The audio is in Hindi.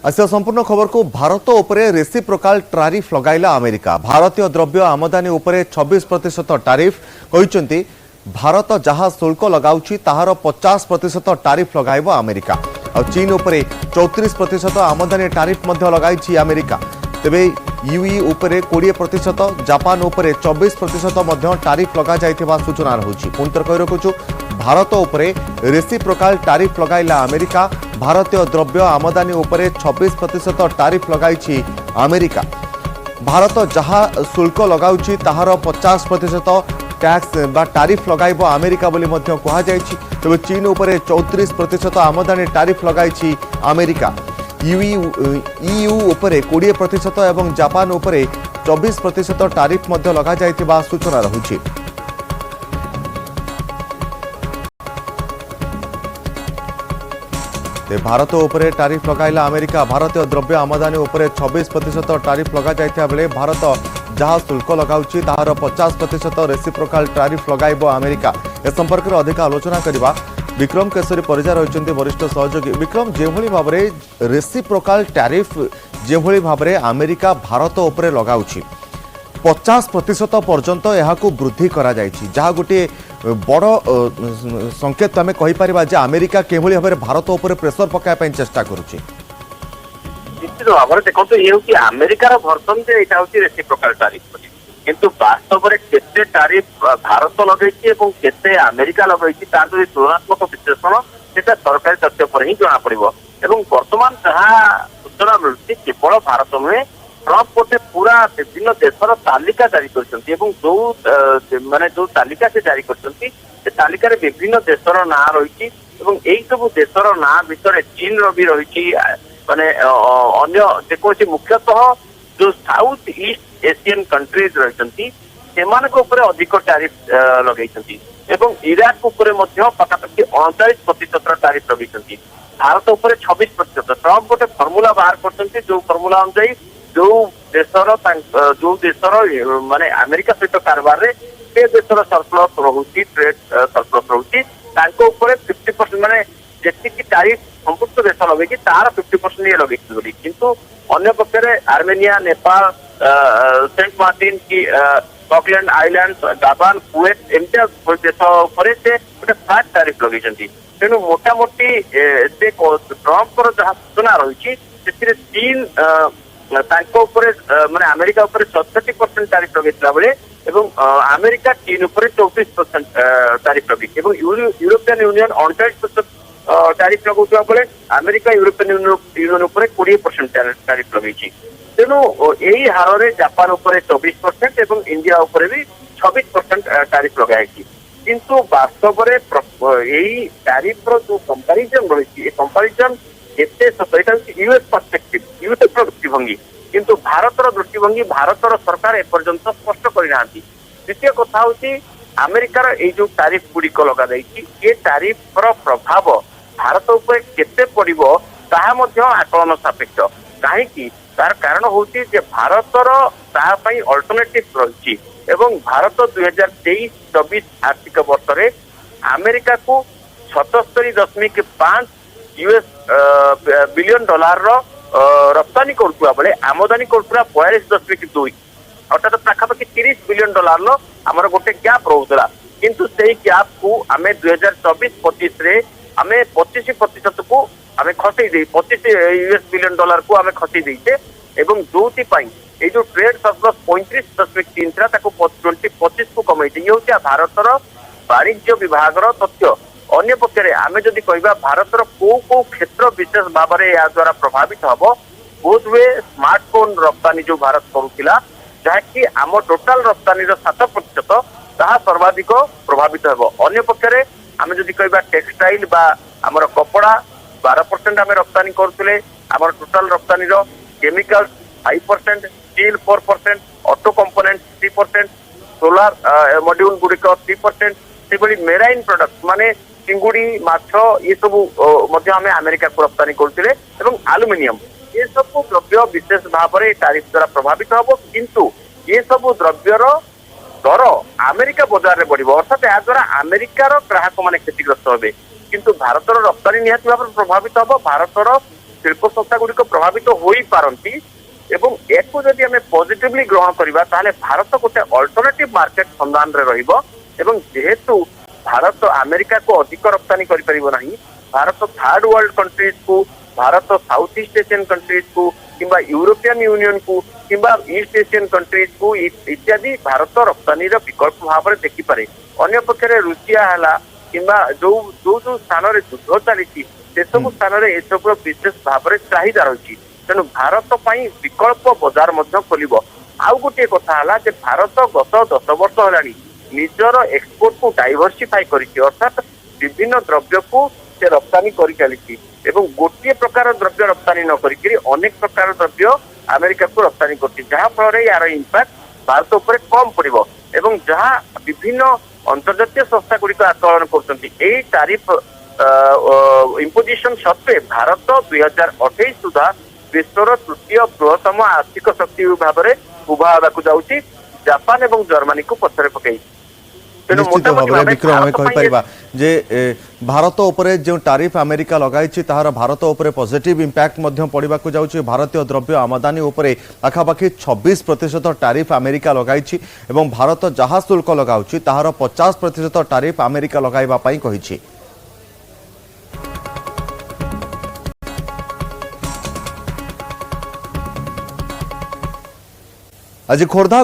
आसिया संपूर्ण खबर को भारत उपरे रेसिप्रोकाल टारिफ लगाइला अमेरिका। भारतीय द्रव्य आमदानी उपरे 26% टारिफ कहते भारत जहाँ शुल्क लगाउछि ताहार 50% टारिफ लगाइबो अमेरिका। और चीन उपरे 34% आमदानी टारिफ मध्य लगाइछि अमेरिका। तेबे यूई उपरे 20%, जापान उपरे 24% मध्य टारिफ लगा जाइथिबा सूचना रहुछि। पुनतर कहि रखुछु भारत उपरे रेसिप्रोकाल टारिफ लगाइला अमेरिका। भारतीय द्रव्य आमदानी उपरे 26% टारिफ लगाइछि अमेरिका। भारत जहाँ शुल्क लगाउछि ताहार 50% टैक्स बा टारिफ लगाइबो अमेरिका बोली मध्य कहा जाइछि। तबे चीन उपरे 34% आमदानी टारिफ लगाइछि अमेरिका। ईयू उपरे 20% एवं जापान उपरे 24% टारिफ मध्य लगा जाइथिबा सूचना रहुछि। भारत उपरे टारिफ लगाइला अमेरिका। भारतीय द्रव्य आमदानी उपरे 26% टारिफ लगा जाइथिबा बेले भारत जहाँ शुल्क लगाउछि ताहार 50% रेसिप्रोकाल टारिफ लगाइबो अमेरिका। ए संपर्क में अधिक आलोचना करबा विक्रम केशरी परिजा रहिଛନ୍ତି वरिष्ठ सहयोगी। Vikram, जेभଳି भाबरे reciprocal tariff जेभଳି भाबरे America Bharat उपरे लगाउछि 50% पर्यंत यहाकू वृद्धि करा जाइछि, जहाँ गोटे बड़ संकेत आम कहीपर जे अमेरिका केभଳି भाबरे भारत उपरे प्रेसर पकाइबा चेष्टा करुछि। निश्चित भाव में देखो ये हूँ अमेरिकार भर्सन जे यहाँ हूँ रेसिप्रोकाल टारिफ किंतु वास्तव में केते टारिफ भारत लगे केते अमेरिका लगे तार जो तुलनात्मक विश्लेषण से सरकारी तथ्य पर ही जना पड़ो। वर्तमान जहाँ सूचना मिलती केवल भारत नुहे ट्रम्प गोटे पूरा विभिन्न देशर तालिका जारी कर माने जो तालिका से जारी कर तालिकार विभिन्न देशर ना रही यही सब देशर ना भितर चीन भी रही माने अन्य जेकोसी मुख्यतः जो साउथ ईस्ट एशियन कंट्रीज रही अधिक टारिफ लगे इराक उपरे पाखापाखि 39% टारिफ लगे। भारत उपर 26%। ट्रम्प गोटे फर्मुला बाहर कर जो फर्मुला अनुसार जो देशर माने अमेरिका सहित कारबार रे से देशर सरप्लस रोची ट्रेड सरप्लस रोची 50% माने जी टारिफ संपुक्त देश लगे तार 50% ये लगे किंतु अन्य पक्षरे आर्मेनिया, नेपाल, सेंट मार्टिन की ऑकलैंड आइलैंड, जापान, कुवेत एमती देश पर गोटे फ्लैट टारिफ लगे। तेणु मोटामोटी ट्रम्प जहाँ सूचना रही चीन माने अमेरिका उपर 67% टारिफ लगे बेले अमेरिका चीन उपर 34% टारिफ लगे यूरोपियन यूनियन 38% टारिफ लगुवा बेले अमेरिका यूरोपियन यूनियन उपर 20% टारिफ लगे। तेणु यही हार में जापान उपर 24% एवं इंडिया उपर भी 26% टारिफ लगाई किंतु वास्तव में यही टारिफ जो कंपेरिजन रही कंपेरिजन एते यूएस पर्सपेक्टिव यूएस दृष्टिभंगी किंतु भारतर दृष्टिभंगी भारतर सरकार एपर्यंत स्पष्ट करना। द्वितीय कथा हूँ अमेरिकार ये जो टारिफ गुड़िक लगा ये टारिफ प्रभाव भारत उपर केते पड़िबो ताहा मध्य आकलन सापेक्ष कहीं तार कारण हूँ भारतर तापाई अल्टरनेटिव रही भारत 2023-24 आर्थिक वर्ष में अमेरिका को 77.5 बिलियन डॉलर रप्तानी करुवा बेले आमदानी करुवा 42.2 अर्थात पाखापाखि 30 बिलियन डॉलर आमर गोटे गैप रोला किंतु से गैप को आम 2024-25 रे आम 25% को आम खसई 25 यूएस बिलियन डॉलर को आम खसई देचे एवं जो ये जो ट्रेड सरप्लस 35.3 था 25 को कमई ये हूँ भारतर वाणिज्य विभाग तथ्य। अन्य पक्षरे आम जदि कहवा भारतर को क्षेत्र विशेष भाव में या द्वारा प्रभावित हम बोध हुए स्मार्टफोन रप्तानी जो भारत करुला जहाँकि आम टोटाल रप्तानी 7% ताहा सर्वाधिक प्रभावित हम। अन्य पक्षरे आम जदि कहवा टेक्सटाइल बा आमर कपड़ा 12% आम रप्तानी करुले आमर टोटाल रप्तानी chemicals 5%, steel 4%, auto component 3%, solar module गुड़िक 3%, से मेराइन प्रोडक्ट माने चिंगुड़ी माछ ये सब आम अमेरिका को रप्तानी करुले आलुमिनियम ये सब द्रव्य विशेष भाव में टारिफ द्वारा प्रभावित हम किंतु ये सब द्रव्यर दर अमेरिका बजार में बढ़ अर्थात या द्वारा अमेरिकार ग्राहक मैंने क्षतिग्रस्त हे किंतु भारतर रप्तानी निहाती भाव प्रभावित हम। भारतर ଶିଳ୍ପ ସଂସ୍ଥା ଗୁଡିକ ପ୍ରଭାବିତ ହୋଇପାରନ୍ତି ଏବଂ ଏହାକୁ ଯଦି ଆମେ ପଜିଟିଭଲି ଗ୍ରହଣ କରିବା ତାହେଲେ ଭାରତ ଗୋଟେ ଅଲ୍ଟରନେଟିଭ ମାର୍କେଟ ସନ୍ଧାନରେ ରହିବ ଏବଂ ଯେହେତୁ ଭାରତ ଆମେରିକାକୁ ଅଧିକ ରପ୍ତାନି କରିପାରିବ ନାହିଁ, ଭାରତ ଥାର୍ଡ ୱାର୍ଲଡ କଣ୍ଟ୍ରିଜ କୁ, ଭାରତ ସାଉଥ ଇଷ୍ଟ ଏସିଆନ କଣ୍ଟ୍ରିଜ କୁ କିମ୍ବା ୟୁରୋପିଆନ ୟୁନିୟନ କୁ କିମ୍ବା ଇଷ୍ଟ ଏସିଆନ କଣ୍ଟ୍ରିଜ କୁ ଇତ୍ୟାଦି ଭାରତ ରପ୍ତାନୀର ବିକଳ୍ପ ଭାବରେ ଦେଖିପାରେ। ଅନ୍ୟପକ୍ଷରେ ରୁଷିଆ ହେଲା କିମ୍ବା ଯୋଉ ଯୋଉ ଯୋଉ ସ୍ଥାନରେ ଯୁଦ୍ଧ ଚାଲିଛି ସେସବୁ ସ୍ଥାନରେ ଏସବୁର ବିଶେଷ ଭାବରେ ଚାହିଦା ରହିଛି। ତେଣୁ ଭାରତ ପାଇଁ ବିକଳ୍ପ ବଜାର ମଧ୍ୟ ଖୋଲିବ। ଆଉ ଗୋଟିଏ କଥା ହେଲା ଯେ ଭାରତ ଗତ 10 ବର୍ଷ ହେଲାଣି ନିଜର ଏକ୍ସପୋର୍ଟ କୁ ଡାଇଭର୍ସିଫାଇ କରିଛି, ଅର୍ଥାତ ବିଭିନ୍ନ ଦ୍ରବ୍ୟକୁ ସେ ରପ୍ତାନି କରି ଚାଲିଛି ଏବଂ ଗୋଟିଏ ପ୍ରକାର ଦ୍ରବ୍ୟ ରପ୍ତାନି ନ କରିକି ଅନେକ ପ୍ରକାର ଦ୍ରବ୍ୟ ଆମେରିକାକୁ ରପ୍ତାନି କରୁଛି, ଯାହା ଫଳରେ ୟାର ଇମ୍ପାକ୍ଟ ଭାରତ ଉପରେ କମ ପଡିବ ଏବଂ ଯାହା ବିଭିନ୍ନ ଅନ୍ତର୍ଜାତୀୟ ସଂସ୍ଥା ଗୁଡିକ ଆକଳନ କରୁଛନ୍ତି ଏହି ତାରିଫ ଇମ୍ପୋଜିସନ ସତ୍ତ୍ୱେ ଭାରତ 2028 ସୁଦ୍ଧା ବିଶ୍ୱର ତୃତୀୟ ବୃହତ୍ତମ ଆର୍ଥିକ ଶକ୍ତି ଭାବରେ ଉଭା ହେବାକୁ ଯାଉଛି, ଜାପାନ ଏବଂ ଜର୍ମାନୀକୁ ପଛରେ ପକାଇ। निश्चित भाव में विक्रम आम कहीपर जे भारत उपरे जो टारिफ अमेरिका लगाई तार भारत उपरे पॉजिटिव इंपैक्ट पड़ा जाऊँगी। भारतीय द्रव्य आमदानी उपरे पाखापाखि 26% टारिफ अमेरिका लगाई एवं भारत जहाँ शुल्क लगाउछि तार 50% टारिफ अमेरिका लगाइबा पई कहिछि। आज खोर्धा